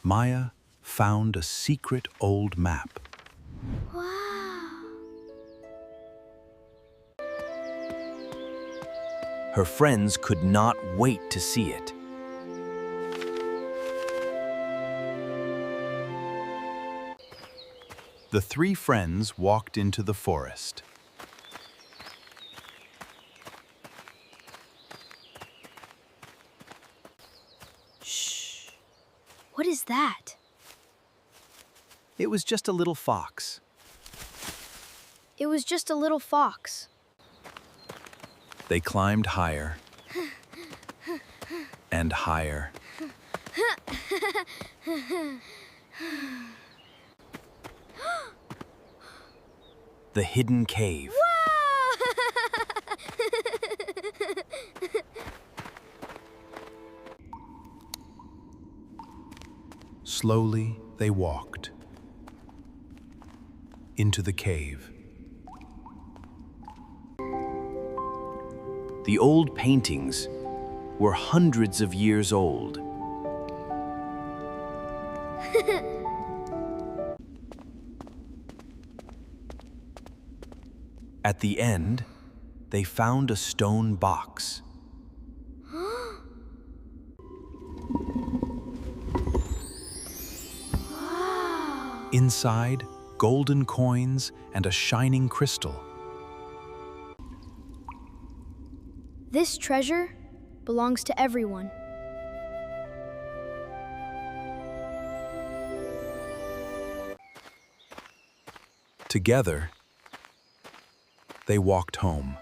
Maya found a secret old map. Wow! Her friends could not wait to see it. The three friends walked into the forest. Shh! What is that? It was just a little fox. It was just a little fox. They climbed higher and higher. The hidden cave. Slowly, they walked into the cave. The old paintings were hundreds of years old. At the end, they found a stone box. Inside, golden coins and a shining crystal. This treasure belongs to everyone. Together, they walked home.